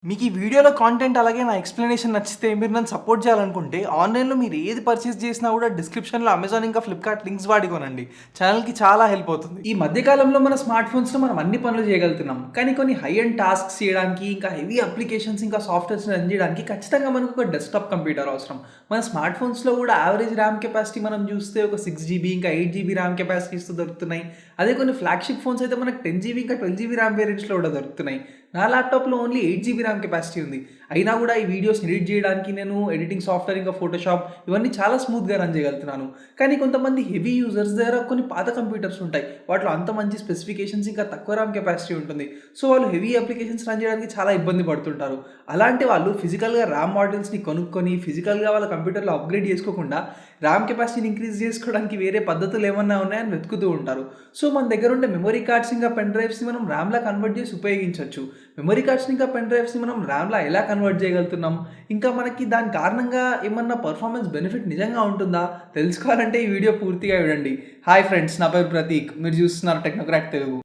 మీకు ఈ వీడియోలో కాంటెంట్ అలాగే నా ఎక్స్‌ప్లనేషన్ నచ్చితే మీరు నన్ను సపోర్ట్ చేయాలనుకుంటే ఆన్‌లైన్‌లో మీరు ఏది పర్చేస్ చేసినా కూడా డిస్క్రిప్షన్‌లో అమెజాన్ ఇంకా ఫ్లిప్‌కార్ట్ లింక్స్ వాడి కొనండి. ఛానెల్‌కి చాలా హెల్ప్ అవుతుంది. ఈ మధ్య కాలంలో మన స్మార్ట్ ఫోన్స్‌లో మనం అన్ని పనులు చేయగలుగుతున్నాం. కానీ కొన్ని హై ఎండ్ టాస్క్స్ చేయడానికి ఇంకా హెవీ అప్లికేషన్స్ ఇంకా సాఫ్ట్‌వేర్స్‌ని రన్ చేయడానికి ఖచ్చితంగా మనకు ఒక డెస్క్‌టాప్ కంప్యూటర్ అవసరం. మన స్మార్ట్ ఫోన్స్‌లో కూడా యావరేజ్ ర్యామ్ కెపాసిటీ మనం చూస్తే ఒక 6 జీబీ ఇంకా 8 జీబీ ర్యామ్ కెపాసిటీస్‌తో దొరుకుతున్నాయి. అదే కొన్ని ఫ్లాగ్‌షిప్ ఫోన్స్ అయితే మనకు 10 జీబీ ఇంకా 12 జీబీ ర్యామ్ వేరియంట్స్‌లో కూడా దొరుకుతున్నాయి. నా ల్యాప్‌టాప్‌లో ఓన్లీ 8 జీబీ ర్యామ్ కెపాసిటీ ఉంది. అయినా కూడా ఈ వీడియోస్ ఎడిట్ చేయడానికి నేను ఎడిటింగ్ సాఫ్ట్‌వేర్ ఇంకా ఫోటోషాప్ ఇవన్నీ చాలా స్మూత్‌గా రన్ చేయగలుగుతున్నాను. కానీ కొంతమంది హెవీ యూజర్స్ దగ్గర కొన్ని పాత కంప్యూటర్స్ ఉంటాయి. వాటిలో అంత మంచి స్పెసిఫికేషన్స్ ఇంకా తక్కువ ర్యామ్ కెపాసిటీ ఉంటుంది. సో వాళ్ళు హెవీ అప్లికేషన్స్ రన్ చేయడానికి చాలా ఇబ్బంది పడుతుంటారు. అలాంటి వాళ్ళు ఫిజికల్‌గా ర్యామ్ మాడ్యూల్స్‌ని కొనుక్కొని ఫిజికల్‌గా వాళ్ళ కంప్యూటర్‌లో అప్‌గ్రేడ్ చేసుకోకుండా ర్యామ్ కెపాసిటీని ఇంక్రీజ్ చేసుకోవడానికి వేరే పద్ధతులు ఏమన్నా ఉన్నాయని వెతుకుతూ ఉంటారు. సో మన దగ్గర ఉండే మెమరీ కార్డ్స్ ఇంకా పెన్ డ్రైవ్స్‌ని మనం ర్యామ్‌లా కన్వర్ట్ చేసి ఉపయోగించొచ్చు. మెమరీ కార్డ్స్‌ని ఇంకా పెన్ డ్రైవ్స్‌ని మనం ర్యామ్‌లా ఎలా కన్వర్ట్ చేయగలుగుతున్నాం? ఇంకా మనకి దాని కారణంగా ఏమన్నా పర్ఫార్మెన్స్ బెనిఫిట్ నిజంగా ఉంటుందా? తెలుసుకోవాలంటే ఈ వీడియో పూర్తిగా చూడండి. హాయ్ ఫ్రెండ్స్, నా పేరు ప్రతీక్. మీరు చూస్తున్నారు టెక్నోక్రాట్ తెలుగు.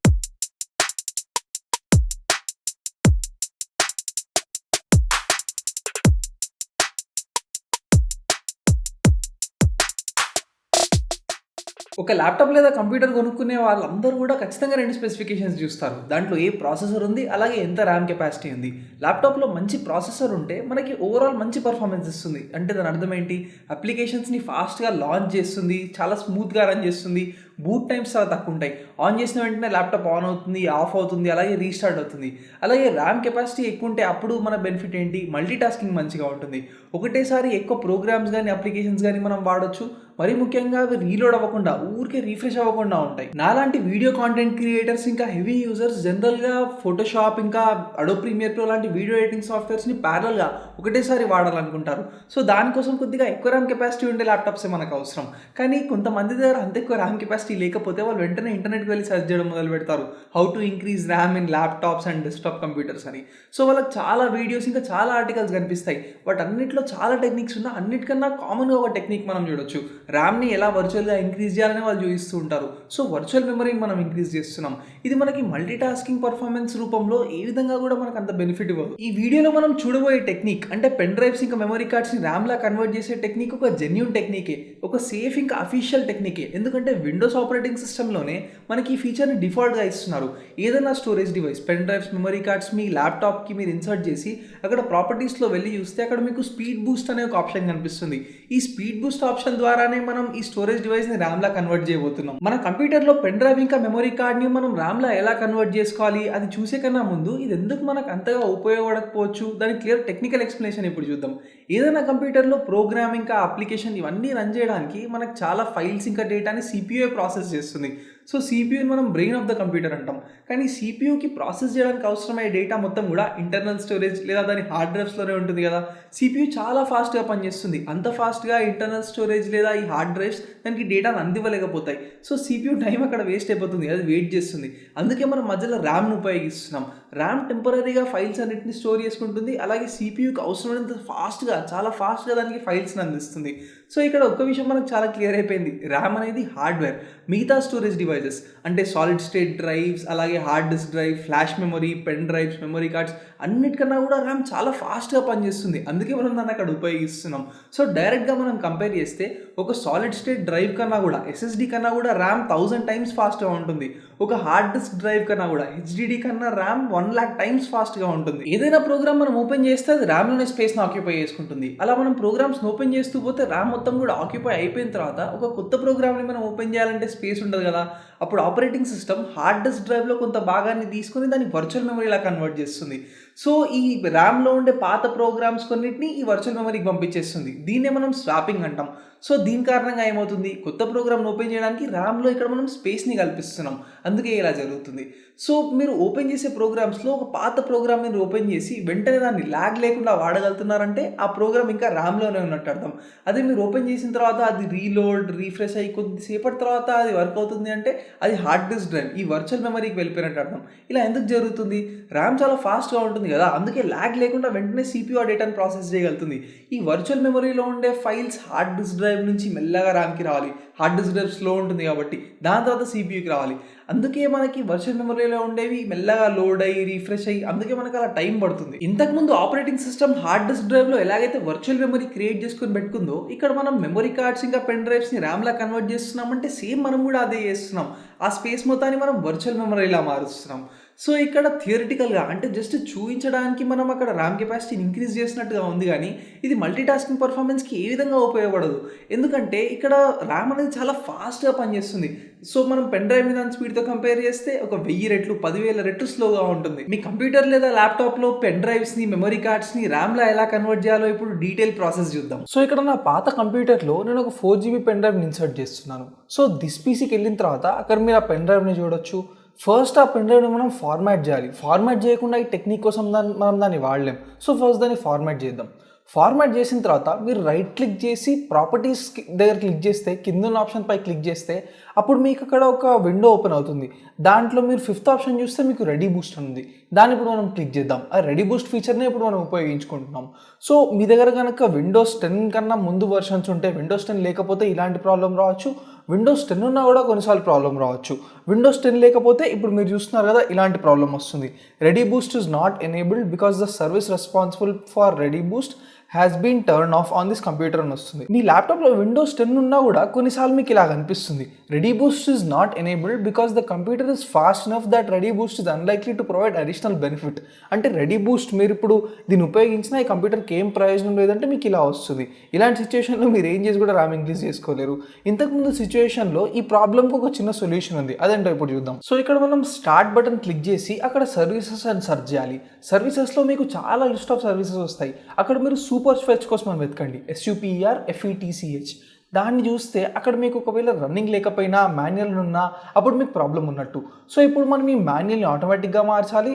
ఒక ల్యాప్‌టాప్ లేదా కంప్యూటర్ కొనుక్కునే వాళ్ళందరూ కూడా ఖచ్చితంగా 2 స్పెసిఫికేషన్స్ చూస్తారు. దాంట్లో ఏ ప్రాసెసర్ ఉంది, అలాగే ఎంత ర్యామ్ కెపాసిటీ ఉంది. ల్యాప్‌టాప్‌లో మంచి ప్రాసెసర్ ఉంటే మనకి ఓవరాల్ మంచి పర్ఫార్మెన్స్ ఇస్తుంది. అంటే దాని అర్థం ఏంటి? అప్లికేషన్స్‌ని ఫాస్ట్‌గా లాంచ్ చేస్తుంది, చాలా స్మూత్‌గా రన్ చేస్తుంది. బూట్ టైమ్స్ చాలా తక్కువ ఉంటాయి. ఆన్ చేసిన వెంటనే ల్యాప్‌టాప్ ఆన్ అవుతుంది, ఆఫ్ అవుతుంది, అలాగే రీస్టార్ట్ అవుతుంది. అలాగే ర్యామ్ కెపాసిటీ ఎక్కువ ఉంటే అప్పుడు మన బెనిఫిట్ ఏంటి? మల్టీ టాస్కింగ్ మంచిగా ఉంటుంది. ఒకటేసారి ఎక్కువ ప్రోగ్రామ్స్ గాని, అప్లికేషన్స్ గాని మనం వాడొచ్చు. మరీ ముఖ్యంగా అవి రీలోడ్ అవ్వకుండా, ఊరికే రిఫ్రెష్ అవ్వకుండా ఉంటాయి. నాలాంటి వీడియో కాంటెంట్ క్రియేటర్స్ ఇంకా హెవీ యూజర్స్ జనరల్‌గా ఫోటోషాప్ ఇంకా అడోబ్ ప్రీమియర్ ప్రో లాంటి వీడియో ఎడిటింగ్ సాఫ్ట్‌వేర్స్‌ని ప్యారలల్‌గా ఒకటేసారి వాడాలనుకుంటారు. సో దానికోసం కొద్దిగా ఎక్కువ ర్యామ్ కెపాసిటీ ఉండే ల్యాప్‌టాప్సే మనకు అవసరం. కానీ కొంతమంది దగ్గర అంత ఎక్కువ ర్యామ్ కెపాసిటీ లేకపోతే వాళ్ళు వెంటనే ఇంటర్నెట్‌కి వెళ్లి సెర్చ్ చేయడం మొదలుపెడతారు. How to increase RAM in laptops and desktop computers అని. సో వాళ్ళకి చాలా వీడియోస్ ఇంకా చాలా ఆర్టికల్స్ కనిపిస్తాయి. వాటన్నిటిలో చాలా టెక్నిక్స్ ఉన్నా అన్నిటికన్నా కామన్‌గా ఒక టెక్నిక్ మనం చూడొచ్చు. ర్యామ్‌ని ఎలా వర్చువల్‌గా ఇంక్రీజ్ చేయాలని వాళ్ళు చూపిస్తూ ఉంటారు. సో వర్చువల్ మెమరీని మనం ఇంక్రీజ్ చేస్తున్నాం. ఇది మనకి మల్టీ టాస్కింగ్ పర్ఫార్మెన్స్ రూపంలో ఏ విధంగా కూడా మనకు అంత బెనిఫిట్ ఇవ్వదు. ఈ వీడియోలో మనం చూడబోయే టెక్నిక్ అంటే పెన్ డ్రైవ్స్ ఇంకా మెమరీ కార్డ్స్‌ని ర్యామ్‌లా కన్వర్ట్ చేసే టెక్నిక్ ఒక జెన్యూన్ టెక్నికే. ఒక సేఫ్ ఇంకా అఫీషియల్ టెక్నికే. ఎందుకంటే విండోస్ ఆపరేటింగ్ సిస్టమ్‌లోనే మనకి ఈ ఫీచర్‌ని డిఫాల్ట్‌గా ఇస్తున్నారు. ఏదైనా storage device pen drives, memory cards మీ ల్యాప్‌టాప్‌కి మీరు ఇన్సర్ట్ చేసి అక్కడ ప్రాపర్టీస్‌లో వెళ్లి చూస్తే అక్కడ మీకు స్పీడ్ బూస్ట్ అనే ఒక ఆప్షన్ కనిపిస్తుంది. ఈ స్పీడ్ బూస్ట్ ఆప్షన్ ద్వారానే మనం ఈ స్టోరేజ్ డివైస్‌ని ర్యామ్‌లా కన్వర్ట్ చేయబోతున్నాం. మన కంప్యూటర్‌లో పెన్ డ్రైవ్ ఇంకా మెమరీ కార్డ్‌ని మనం ర్యామ్‌లా ఎలా కన్వర్ట్ చేసుకోవాలి అది చూసే కన్నా ముందు ఇది ఎందుకు మనకు అంతగా ఉపయోగపడకపోవచ్చు దాని క్లియర్ టెక్నికల్ ఎక్స్‌ప్లనేషన్ ఇప్పుడు చూద్దాం. ఏదైనా కంప్యూటర్‌లో ప్రోగ్రామ్ ఇంకా అప్లికేషన్ ఇవన్నీ రన్ చేయడానికి మనకు చాలా ఫైల్స్ ఇంకా డేటాని సీపీయూయే ప్రాసెస్ చేస్తుంది. సో సీపీయూని మనం బ్రెయిన్ ఆఫ్ ద కంప్యూటర్ అంటాం. కానీ సీపీయూకి ప్రాసెస్ చేయడానికి అవసరమయ్యే డేటా మొత్తం కూడా ఇంటర్నల్ స్టోరేజ్ లేదా దాని హార్డ్ డ్రైవ్స్‌లోనే ఉంటుంది కదా! సీపీయూ చాలా ఫాస్ట్‌గా పనిచేస్తుంది. అంత ఫాస్ట్‌గా ఇంటర్నల్ స్టోరేజ్ లేదా ఈ హార్డ్ డ్రైవ్స్ దానికి డేటాను అందివ్వలేకపోతాయి. సో సీపీయూ టైం అక్కడ వేస్ట్ అయిపోతుంది. అది వెయిట్ చేస్తుంది. అందుకే మనం మధ్యలో ర్యామ్‌ని ఉపయోగిస్తున్నాం. ర్యామ్ టెంపరరీగా ఫైల్స్ అన్నిటిని స్టోర్ చేసుకుంటుంది. అలాగే సీపీయూకి అవసరమైనంత ఫాస్ట్‌గా చాలా ఫాస్ట్‌గా దానికి ఫైల్స్‌ని అందిస్తుంది. సో ఇక్కడ ఒక్క విషయం మనకు చాలా క్లియర్ అయిపోయింది. ర్యామ్ అనేది హార్డ్‌వేర్. మిగతా స్టోరేజ్ డివైసెస్ అంటే సాలిడ్ స్టేట్ డ్రైవ్స్, అలాగే hard disk drive, flash memory, pen drives, memory cards అన్నిటికన్నా కూడా ర్యామ్ చాలా ఫాస్ట్‌గా పనిచేస్తుంది. అందుకే మనం దాన్ని అక్కడ ఉపయోగిస్తున్నాం. సో డైరెక్ట్‌గా మనం కంపేర్ చేస్తే ఒక సాలిడ్ స్టేట్ డ్రైవ్ కన్నా కూడా ఎస్ఎస్‌డీ కన్నా కూడా ర్యామ్ 1000 టైమ్స్ ఫాస్ట్‌గా ఉంటుంది. ఒక హార్డ్ డిస్క్ డ్రైవ్ కన్నా కూడా హెచ్‌డీడీ కన్నా ర్యామ్ 1,00,000 టైమ్స్ ఫాస్ట్‌గా ఉంటుంది. ఏదైనా ప్రోగ్రామ్ మనం ఓపెన్ చేస్తే అది ర్యామ్‌లోనే స్పేస్‌ని ఆక్యుపై చేసుకుంటుంది. అలా మనం ప్రోగ్రామ్స్‌ని ఓపెన్ చేస్తూ పోతే ర్యామ్ మొత్తం కూడా ఆక్యుపై అయిపోయిన తర్వాత ఒక కొత్త ప్రోగ్రామ్‌ని మనం ఓపెన్ చేయాలంటే స్పేస్ ఉండదు కదా! అప్పుడు ఆపరేటింగ్ సిస్టమ్ హార్డ్ డిస్క్ డ్రైవ్‌లో కొంత భాగాన్ని తీసుకొని దాన్ని వర్చువల్ మెమరీలా కన్వర్ట్ చేస్తుంది. సో ఈ ర్యామ్‌లో ఉండే పాత ప్రోగ్రామ్స్ కొన్నిటిని ఈ వర్చువల్ మెమరీకి పంపించేస్తుంది. దీన్నే మనం స్వాపింగ్ అంటాం. సో దీని కారణంగా ఏమవుతుంది? కొత్త ప్రోగ్రామ్‌ని ఓపెన్ చేయడానికి ర్యామ్‌లో ఇక్కడ మనం స్పేస్‌ని కల్పిస్తున్నాం. అందుకే ఇలా జరుగుతుంది. సో మీరు ఓపెన్ చేసే ప్రోగ్రామ్స్‌లో ఒక పాత ప్రోగ్రామ్‌ని మీరు ఓపెన్ చేసి వెంటనే దాన్ని ల్యాగ్ లేకుండా వాడగలుగుతున్నారంటే ఆ ప్రోగ్రామ్ ఇంకా ర్యామ్‌లోనే ఉన్నట్టు అర్థం. అదే మీరు ఓపెన్ చేసిన తర్వాత అది రీలోడ్, రిఫ్రెష్ అయ్యి కొద్దిసేపటి తర్వాత అది వర్క్ అవుతుంది అంటే అది హార్డ్ డిస్క్ డ్రైవ్ ఈ వర్చువల్ మెమరీకి వెళ్ళిపోయినట్టు అర్థం. ఇలా ఎందుకు జరుగుతుంది? ర్యామ్ చాలా ఫాస్ట్‌గా ఉంటుంది అవుతుంది కదా, అందుకే ల్యాగ్ లేకుండా వెంటనే CPU ఆ డేటాను ప్రాసెస్ చేయగలుగుతుంది. ఈ వర్చువల్ మెమరీలో ఉండే ఫైల్స్ హార్డ్ డిస్క్ డ్రైవ్ నుంచి మెల్లగా ర్యామ్కి రావాలి. హార్డ్ డిస్క్ డ్రైవ్ స్లో ఉంటుంది కాబట్టి దాని తర్వాత CPUకి రావాలి. అందుకే మనకి వర్చువల్ మెమరీలో ఉండేవి మెల్లగా లోడ్ అయ్యి రిఫ్రెష్ అయ్యి అందుకే మనకు అలా టైం పడుతుంది. ఇంతకుముందు ఆపరేటింగ్ సిస్టమ్ హార్డ్ డిస్క్ డ్రైవ్లో ఎలాగైతే వర్చువల్ మెమరీ క్రియేట్ చేసుకుని పెట్టుకుందో, ఇక్కడ మనం మెమరీ కార్డ్స్ ఇంకా పెన్ డ్రైవ్స్ని ర్యామ్లా కన్వర్ట్ చేస్తున్నామంటే సేమ్ మనం కూడా అదే చేస్తున్నాం. ఆ స్పేస్ మొత్తాన్ని మనం వర్చువల్ మెమరీలా మారుస్తున్నాం. సో ఇక్కడ థియరిటికల్గా అంటే జస్ట్ చూపించడానికి మనం అక్కడ ర్యామ్ కెపాసిటీని ఇంక్రీజ్ చేసినట్టుగా ఉంది, కానీ ఇది మల్టీటాస్కింగ్ పర్ఫార్మెన్స్కి ఏ విధంగా ఉపయోగపడదు. ఎందుకంటే ఇక్కడ ర్యామ్ అనేది చాలా ఫాస్ట్గా పనిచేస్తుంది. సో మనం పెన్ డ్రైవ్ మీద స్పీడ్తో కంపేర్ చేస్తే ఒక 1000 రెట్లు 10,000 రెట్లు స్లోగా ఉంటుంది. మీ కంప్యూటర్ లేదా ల్యాప్టాప్లో పెన్ డ్రైవ్స్ని మెమరీ కార్డ్స్ని ర్యామ్లా ఎలా కన్వర్ట్ చేయాలో ఇప్పుడు డీటెయిల్ ప్రాసెస్ చూద్దాం. సో ఇక్కడ నా పాత కంప్యూటర్లో నేను ఒక 4GB పెన్ డ్రైవ్ని ఇన్సర్ట్ చేస్తున్నాను. సో దిస్ పీసీకి వెళ్ళిన తర్వాత అక్కడ మీరు ఆ పెన్ డ్రైవ్ని చూడొచ్చు. ఫస్ట్ ఆ పెన్ డ్రైవ్ని మనం ఫార్మాట్ చేయాలి. ఫార్మాట్ చేయకుండా ఈ టెక్నిక్ కోసం మనం దాన్ని వాడలేం. సో ఫస్ట్ దాన్ని ఫార్మాట్ చేద్దాం. ఫార్మాట్ చేసిన తర్వాత మీరు రైట్ క్లిక్ చేసి ప్రాపర్టీస్ దగ్గర క్లిక్ చేస్తే, కింద ఉన్న ఆప్షన్ పై క్లిక్ చేస్తే అప్పుడు మీకు అక్కడ ఒక విండో ఓపెన్ అవుతుంది. దాంట్లో మీరు 5th ఆప్షన్ చూస్తే మీకు రెడీ బూస్ట్ ఉంది. దాన్ని ఇప్పుడు మనం క్లిక్ చేద్దాం. ఆ రెడీ బూస్ట్ ఫీచర్నే ఇప్పుడు మనం ఉపయోగించుకుంటున్నాం. సో మీ దగ్గర కనుక విండోస్ 10 కన్నా ముందు వర్షన్స్ ఉంటే, విండోస్ 10 లేకపోతే ఇలాంటి ప్రాబ్లం రావచ్చు. విండోస్ 10 ఉన్నా కూడా కొన్నిసార్లు ప్రాబ్లం రావచ్చు. విండోస్ 10 లేకపోతే ఇప్పుడు మీరు చూస్తున్నారు కదా, ఇలాంటి ప్రాబ్లం వస్తుంది. ReadyBoost is not enabled because the service responsible for ReadyBoost has been turned off on this computer అని వస్తుంది. మీ ల్యాప్టాప్లో విండోస్ 10 ఉన్నా కూడా కొన్నిసార్లు మీకు ఇలా కనిపిస్తుంది. Ready Boost is not enabled because the computer is fast enough that ready Boost is unlikely to provide additional benefit. అంటే రెడీ బూస్ట్ మీరు ఇప్పుడు దీన్ని ఉపయోగించినా ఈ కంప్యూటర్కి ఏం ప్రయోజనం లేదంటే మీకు ఇలా వస్తుంది. ఇలాంటి సిచ్యువేషన్లో మీరు ఏం చేసి కూడా ర్యామ్ ఇంక్రీజ్ చేసుకోలేరు. ఇంతకుముందు సిచ్యువేషన్లో ఈ ప్రాబ్లంకి ఒక చిన్న సొల్యూషన్ ఉంది. అదేంటో ఇప్పుడు చూద్దాం. సో ఇక్కడ మనం స్టార్ట్ బటన్ క్లిక్ చేసి అక్కడ సర్వీసెస్ అని సెర్చ్ చేయాలి. సర్వీసెస్లో మీకు చాలా లిస్ట్ ఆఫ్ సర్వీసెస్ వస్తాయి. అక్కడ మీరు సూపర్ ఫెచ్ కోసం అని వెతకండి. SUPERFETCH. దాన్ని చూస్తే అక్కడ మీకు ఒకవేళ రన్నింగ్ లేకపోయినా మాన్యువల్ ఉన్నా అప్పుడు మీకు ప్రాబ్లం ఉన్నట్టు. సో ఇప్పుడు మనం ఈ మాన్యువల్ని ఆటోమేటిక్గా మార్చాలి.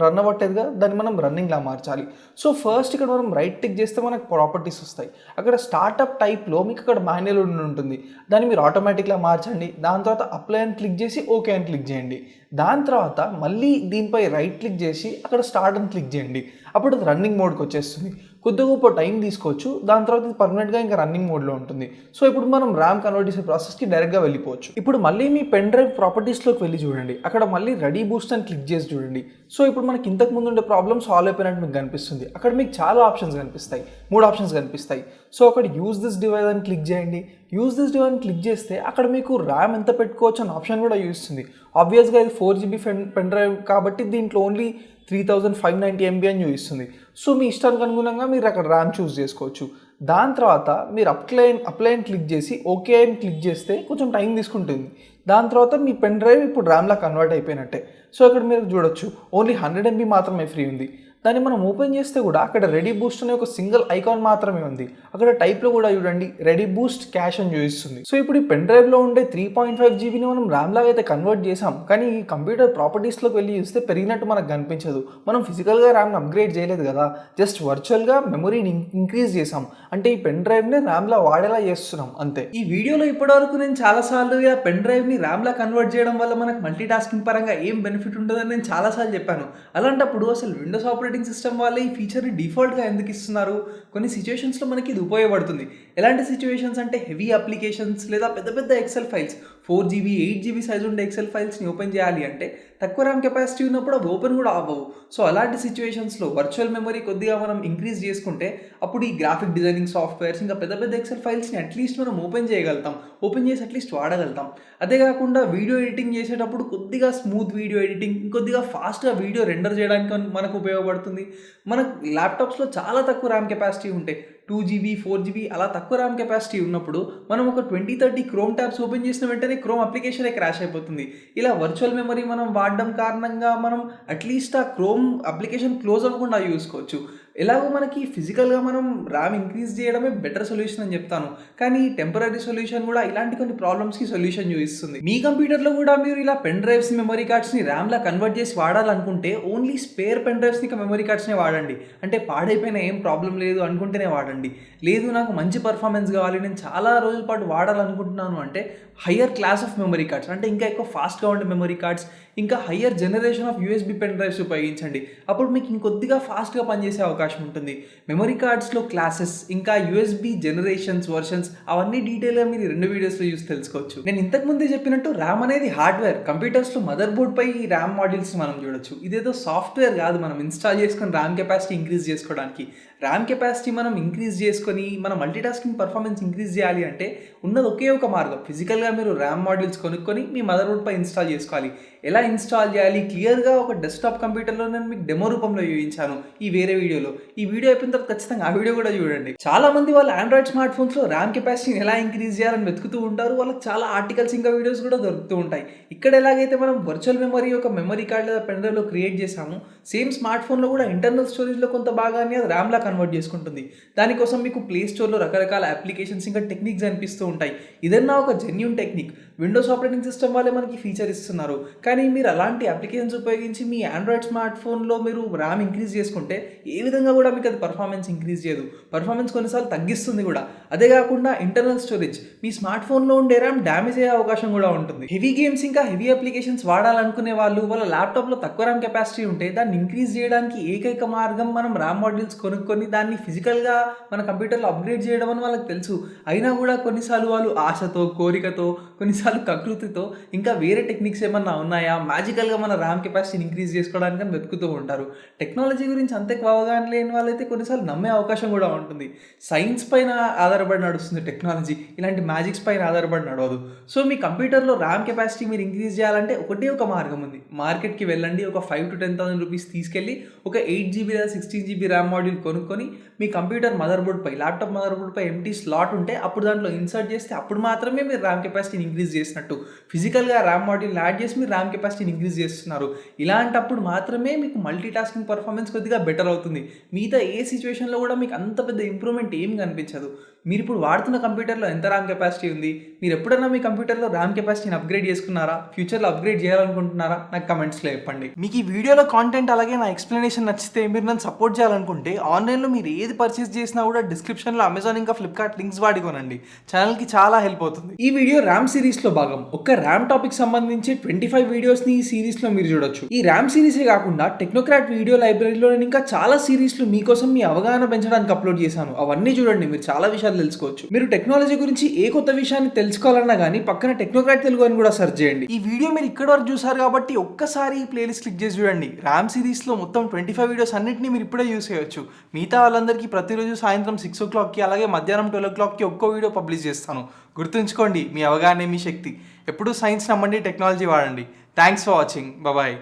రన్ అవ్వట్లేదుగా దాన్ని మనం రన్నింగ్లా మార్చాలి. సో ఫస్ట్ ఇక్కడ మనం రైట్ క్లిక్ చేస్తే మనకు ప్రాపర్టీస్ వస్తాయి. అక్కడ స్టార్ట్అప్ టైప్లో మీకు అక్కడ మాన్యువల్ ఉంటుంది. దాన్ని మీరు ఆటోమేటిక్లా మార్చండి. దాని తర్వాత అప్లై అని క్లిక్ చేసి ఓకే అని క్లిక్ చేయండి. దాని తర్వాత మళ్ళీ దీనిపై రైట్ క్లిక్ చేసి అక్కడ స్టార్ట్ అని క్లిక్ చేయండి. అప్పుడు అది రన్నింగ్ మోడ్కి వచ్చేస్తుంది. కొద్ది గొప్ప టైం తీసుకోవచ్చు. దాని తర్వాత ఇది పర్మనెంట్గా ఇంకా రన్నింగ్ మోడ్లో ఉంటుంది. సో ఇప్పుడు మనం ర్యామ్ కన్వర్ట్ చేసే ప్రాసెస్కి డైరెక్ట్గా వెళ్ళిపోవచ్చు. ఇప్పుడు మళ్ళీ మీ పెన్ డ్రైవ్ ప్రాపర్టీస్లోకి వెళ్ళి చూడండి. అక్కడ మళ్ళీ రెడీ బూస్ట్ అని క్లిక్ చేసి చూడండి. సో ఇప్పుడు మనకి ఇంతకు ముందు ఉండే ప్రాబ్లమ్ సాల్వ్ అయిపోయినట్టు మీకు కనిపిస్తుంది. అక్కడ మీకు చాలా ఆప్షన్స్ కనిపిస్తాయి. 3 ఆప్షన్స్ కనిపిస్తాయి. సో అక్కడ యూజ్ దిస్ డివైస్ అని క్లిక్ చేయండి. యూజ్ దిస్ డివైస్ అని క్లిక్ చేస్తే అక్కడ మీకు ర్యామ్ ఎంత పెట్టుకోవచ్చు అనే ఆప్షన్ కూడా చూస్తుంది. ఆబ్వియస్గా ఇది 4GB పెన్ డ్రైవ్ కాబట్టి దీంట్లో ఓన్లీ 3590 MB అని చూపిస్తుంది. సో మీ ఇష్టానికి అనుగుణంగా మీరు అక్కడ ర్యామ్ చూస్ చేసుకోవచ్చు. దాని తర్వాత మీరు అప్లై అని క్లిక్ చేసి ఓకే అని క్లిక్ చేస్తే కొంచెం టైం తీసుకుంటుంది. దాని తర్వాత మీ పెన్ డ్రైవ్ ఇప్పుడు ర్యామ్లా కన్వర్ట్ అయిపోయినట్టే. సో అక్కడ మీరు చూడొచ్చు ఓన్లీ 100 MB మాత్రమే ఫ్రీ ఉంది. దాన్ని మనం ఓపెన్ చేస్తే కూడా అక్కడ రెడీ బూస్ట్ అనే ఒక సింగిల్ ఐకాన్ మాత్రమే ఉంది. అక్కడ టైప్లో కూడా చూడండి రెడీ బూస్ట్ క్యాష్ అని చూపిస్తుంది. సో ఇప్పుడు ఈ పెన్ డ్రైవ్లో ఉండే 3.5GBని మనం ర్యామ్ లాగా అయితే కన్వర్ట్ చేసాం, కానీ ఈ కంప్యూటర్ ప్రాపర్టీస్లోకి వెళ్ళి చూస్తే పెరిగినట్టు మనకు కనిపించదు. మనం ఫిజికల్గా ర్యామ్ని అప్గ్రేడ్ చేయలేదు కదా, జస్ట్ వర్చువల్గా మెమరీని ఇంక్రీజ్ చేసాం. అంటే ఈ పెన్ డ్రైవ్ని ర్యామ్లా వాడేలా చేస్తున్నాం అంతే. ఈ వీడియోలో ఇప్పటివరకు నేను చాలాసార్లు పెన్ డ్రైవ్ని ర్యామ్లా కన్వర్ట్ చేయడం వల్ల మనకు మల్టీ టాస్కింగ్ పరంగా ఏం బెనిఫిట్ ఉంటుందని నేను చాలాసార్లు చెప్పాను. అలాంటప్పుడు అసలు విండోస్ ఆపరేటింగ్ సిస్టమ్ వాళ్ళే ఈ ఫీచర్ని డిఫాల్ట్గా ఎందుకు ఇస్తున్నారు? కొన్ని సిచ్యువేషన్స్లో మనకి ఇది ఉపయోగపడుతుంది. ఎలాంటి సిచ్యువేషన్స్ అంటే హెవీ అప్లికేషన్స్ లేదా పెద్ద పెద్ద XL files 4GB 8GB size ఉండే ఎక్సెల్ ఫైల్స్ని ఓపెన్ చేయాలి అంటే తక్కువ ర్యామ్ కెపాసిటీ ఉన్నప్పుడు అవి ఓపెన్ కూడా అవ్వవు. సో అలాంటి సిచ్యువేషన్స్లో వర్చువల్ మెమరీ కొద్దిగా మనం ఇంక్రీజ్ చేసుకుంటే అప్పుడు ఈ గ్రాఫిక్ డిజైనింగ్ సాఫ్ట్వేర్స్ ఇంకా పెద్ద పెద్ద ఎక్సెల్ ఫైల్స్ని అట్లీస్ట్ మనం ఓపెన్ చేయగలుగుతాం, ఓపెన్ చేసి అట్లీస్ట్ వాడగలుగుతాం. అదే కాకుండా వీడియో ఎడిటింగ్ చేసేటప్పుడు కొద్దిగా స్మూత్ వీడియో ఎడిటింగ్, ఇంకొద్దిగా ఫాస్ట్గా వీడియో రెండర్ చేయడానికి మనకు ఉపయోగపడుతుంది. మన ల్యాప్టాప్స్లో చాలా తక్కువ ర్యామ్ కెపాసిటీ ఉంటాయి, 2GB 4GB అలా తక్కువ ర్యామ్ కెపాసిటీ ఉన్నప్పుడు మనం ఒక 20-30 క్రోమ్ ట్యాబ్స్ ఓపెన్ చేసిన వెంటనే క్రోమ్ అప్లికేషనే క్రాష్ అయిపోతుంది. ఇలా వర్చువల్ మెమరీ మనం వాడడం కారణంగా మనం అట్లీస్ట్ ఆ క్రోమ్ అప్లికేషన్ క్లోజ్ అవ్వకుండా చూసుకోవచ్చు. ఎలాగో మనకి ఫిజికల్‌గా మనం ర్యామ్ ఇంక్రీజ్ చేయడమే బెటర్ సొల్యూషన్ అని చెప్తాను. కానీ టెంపరరీ సొల్యూషన్ కూడా ఇలాంటి కొన్ని ప్రాబ్లమ్స్‌కి సొల్యూషన్ చూపిస్తుంది. మీ కంప్యూటర్‌లో కూడా మీరు ఇలా పెన్ డ్రైవ్స్, మెమరీ కార్డ్స్‌ని ర్యామ్‌లా కన్వర్ట్ చేసి వాడాలనుకుంటే ఓన్లీ స్పేర్ పెన్ డ్రైవ్స్‌ని ఇంకా మెమరీ కార్డ్స్‌నే వాడండి. అంటే పాడైపోయినా ఏం ప్రాబ్లమ్ లేదు అనుకుంటేనే వాడండి. లేదు నాకు మంచి పర్ఫార్మెన్స్ కావాలి, నేను చాలా రోజుల పాటు వాడాలనుకుంటున్నాను అంటే higher class of memory cards అంటే ఇంకా ఎక్కువ ఫాస్ట్‌గా ఉండే మెమరీ కార్డ్స్, ఇంకా higher generation of USB pen drives ఉపయోగించండి. అప్పుడు మీకు ఇంకొద్దిగా ఫాస్ట్‌గా పనిచేసే అవకాశం ఉంటుంది. మెమరీ కార్డ్స్‌లో క్లాసెస్, ఇంకా యూఎస్బీ జనరేషన్స్, వర్షన్స్ అవన్నీ డీటెయిల్‌గా మీరు ఈ 2 వీడియోస్‌లో చూసి తెలుసుకోవచ్చు. నేను ఇంతకు ముందే చెప్పినట్టు ర్యామ్ అనేది హార్డ్వేర్. కంప్యూటర్స్‌లో మదర్ బోర్డ్‌పై ఈ ర్యామ్ మాడ్యూల్స్ మనం చూడొచ్చు. ఇదేదో సాఫ్ట్వేర్ కాదు మనం ఇన్‌స్టాల్ చేసుకొని ర్యామ్ కెపాసిటీ ఇంక్రీజ్ చేసుకోవడానికి. ర్యామ్ కెపాసిటీ మనం ఇంక్రీజ్ చేసుకొని మన మల్టీటాస్కింగ్ పర్ఫార్మెన్స్ ఇంక్రీజ్ చేయాలి అంటే ఉన్నది ఒకే ఒక మార్గం. ఫిజికల్‌గా మీరు ర్యామ్ మాడ్యూల్స్ కొనుక్కొని మీ మదర్ బోర్డ్‌పై ఇన్‌స్టాల్ చేసుకోవాలి. ఎలా ఇన్‌స్టాల్ చేయాలి క్లియర్‌గా ఒక డెస్క్‌టాప్ కంప్యూటర్‌లో నేను మీకు డెమో రూపంలో చూపించాను ఈ వేరే వీడియోలో. ఈ వీడియో అయిపోయిన తర్వాత ఖచ్చితంగా ఆ వీడియో కూడా చూడండి. చాలా మంది వాళ్ళ ఆండ్రాయిడ్ స్మార్ట్ ఫోన్స్‌లో ర్యామ్ కెపాసిటీని ఎలా ఇంక్రీజ్ చేయాలని వెతుకుతూ ఉంటారు. వాళ్ళకి చాలా ఆర్టికల్స్ ఇంకా వీడియోస్ కూడా దొరుకుతూ ఉంటాయి. ఇక్కడ ఎలాగైతే మనం వర్చువల్ మెమరీ ఒక మెమరీ కార్డ్ లేదా పెన్ డ్రైవ్‌లో క్రియేట్ చేసామో సేమ్ స్మార్ట్ ఫోన్‌లో కూడా ఇంటర్నల్ స్టోరేజ్‌లో కొంత భాగాన్ని అది ర్యామ్‌లా కన్వర్ట్ చేసుకుంటుంది. దానికోసం మీకు ప్లే స్టోర్‌లో రకరకాల అప్లికేషన్స్ ఇంకా టెక్నిక్స్ అనిపిస్తూ ఉంటాయి. ఇదన్నా ఒక genuine technique. Windows operating system వాళ్ళే మనకి ఫీచర్ ఇస్తున్నారు. కానీ మీరు అలాంటి అప్లికేషన్స్ ఉపయోగించి మీ ఆండ్రాయిడ్ స్మార్ట్ ఫోన్లో మీరు ర్యామ్ ఇంక్రీజ్ చేసుకుంటే ఏ విధంగా కూడా మీకు అది పర్ఫార్మెన్స్ ఇంక్రీజ్ చేయదు. పర్ఫార్మెన్స్ కొన్నిసార్లు తగ్గిస్తుంది కూడా. అదే కాకుండా ఇంటర్నల్ స్టోరేజ్ మీ స్మార్ట్ ఫోన్లో ఉండే ర్యామ్ డ్యామేజ్ అయ్యే అవకాశం కూడా ఉంటుంది. హెవీ గేమ్స్ ఇంకా హెవీ అప్లికేషన్స్ వాడాలనుకునే వాళ్ళు వాళ్ళ ల్యాప్టాప్లో తక్కువ ర్యామ్ కెపాసిటీ ఉంటే దాన్ని ఇంక్రీజ్ చేయడానికి ఏకైక మార్గం మనం ర్యామ్ మాడ్యూల్స్ కొనుక్కొని దాన్ని ఫిజికల్గా మన కంప్యూటర్లో అప్గ్రేడ్ చేయడం అని వాళ్ళకి తెలుసు. అయినా కూడా కొన్నిసార్లు వాళ్ళు ఆశతో, కోరికతో, కొన్నిసార్లు కకృతితో ఇంకా వేరే టెక్నిక్స్ ఏమన్నా ఉన్నాయా మ్యాజికల్గా మన ర్యామ్ కెపాసిటీని ఇంక్రీజ్ చేసుకోవడానికి అని వెతుకుతూ ఉంటారు. టెక్నాలజీ గురించి అంత ఎక్కువ అవగాహన లేని వాళ్ళైతే కొన్నిసార్లు నమ్మే అవకాశం కూడా ఉంటుంది. సైన్స్ పైన ఆధారపడి నడుస్తుంది టెక్నాలజీ, ఇలాంటి మ్యాజిక్స్ పైన ఆధారపడి నడవదు. సో మీ కంప్యూటర్లో ర్యామ్ కెపాసిటీ మీరు ఇంక్రీజ్ చేయాలంటే ఒకటే ఒక మార్గం ఉంది. మార్కెట్కి వెళ్ళండి, ఒక 5,000 to 10,000 రూపీస్ తీసుకెళ్ళి ఒక 8GB లేదా 16GB ర్యామ్ మాడ్యూల్ కొనుక్కొని మీ కంప్యూటర్ మదర్ బోర్డ్పై, ల్యాప్టాప్ మదర్ బోర్డ్పై ఎంటీ స్లాట్ ఉంటే అప్పుడు దాంట్లో ఇన్సర్ట్ చేస్తే అప్పుడు మాత్రమే మీరు ర్యామ్ కెపాసిటీని ఇంక్రీజ్ చేసినట్టు. ఫిజికల్గా ర్యామ్ మాడ్యూల్ యాడ్ చేసి మీరు ర్యామ్ కెపాసిటీని ఇంక్రీజ్ చేస్తున్నారు. ఇలాంటప్పుడు మాత్రమే మీకు మల్టీ టాస్కింగ్ పర్ఫార్మెన్స్ కొద్దిగా బెటర్ అవుతుంది. మిగతా ఏ సిచ్యువేషన్లో కూడా మీకు అంత పెద్ద ఇంప్రూవ్మెంట్ ఏం కనిపించదు. మీరు ఇప్పుడు వాడుతున్న కంప్యూటర్లో ఎంత ర్యామ్ కెపాసిటీ ఉంది, మీరు ఎప్పుడైనా మీ కంప్యూటర్లో ర్యామ్ కెపాసిటీని అప్గ్రేడ్ చేసుకున్నారా, ఫ్యూచర్లో అప్గ్రేడ్ చేయాలనుకుంటున్నారా, నాకు కమెంట్స్లో చెప్పండి. మీకు ఈ వీడియోలో కాంటెంట్ అలాగే నా ఎక్స్ప్లెనేషన్ నచ్చితే మీరు నన్ను సపోర్ట్ చేయాలనుకుంటే ఆన్లైన్లో మీరు ఏది పర్చేస్ చేసినా కూడా డిస్క్రిప్షన్లో అమెజాన్ ఇంకా ఫ్లిప్కార్ట్ లింక్స్ వాడి కొనండి. ఛానల్కి చాలా హెల్ప్ అవుతుంది. ఈ వీడియో ర్యామ్ సిరీస్లో భాగం. ఒక్క ర్యామ్ టాపిక్ సంబంధించి 25 వీడియోస్ని ఈ సిరీస్లో మీరు చూడొచ్చు. ఈ ర్యామ్ సిరీసే కాకుండా టెక్నోక్రాట్ వీడియో లైబ్రరీలో నేను ఇంకా చాలా సిరీస్లు మీకోసం మీ అవగాహన పెంచడానికి అప్లోడ్ చేశాను. అవన్నీ చూడండి, మీరు చాలా విషయాలు తెలుసుకోవచ్చు. మీరు టెక్నాలజీ గురించి ఏ కొత్త విషయాన్ని తెలుసుకోవాలన్నా కానీ పక్కన టెక్నోక్రాట్ తెలుగు అని కూడా సెర్చ్ చేయండి. ఈ వీడియో మీరు ఇక్కడ వరకు చూసారు కాబట్టి ఒక్కసారి ఈ ప్లేలిస్ట్ క్లిక్ చేసి చూడండి. ర్యామ్ సిరీస్లో మొత్తం 25 వీడియోస్ అన్నింటినీ మీరు ఇప్పుడే యూస్ చేయొచ్చు. మిగతా వాళ్ళందరికీ ప్రతిరోజు సాయంత్రం 6 o'clockకి అలాగే మధ్యాహ్నం 12 o'clockకి ఒక్కో వీడియో పబ్లిష్ చేస్తాను. గుర్తుంచుకోండి, మీ అవగాహనే మీ శక్తి. ఎప్పుడు సైన్స్ నమ్మండి, టెక్నాలజీ వాడండి. Thanks for watching. బాయ్.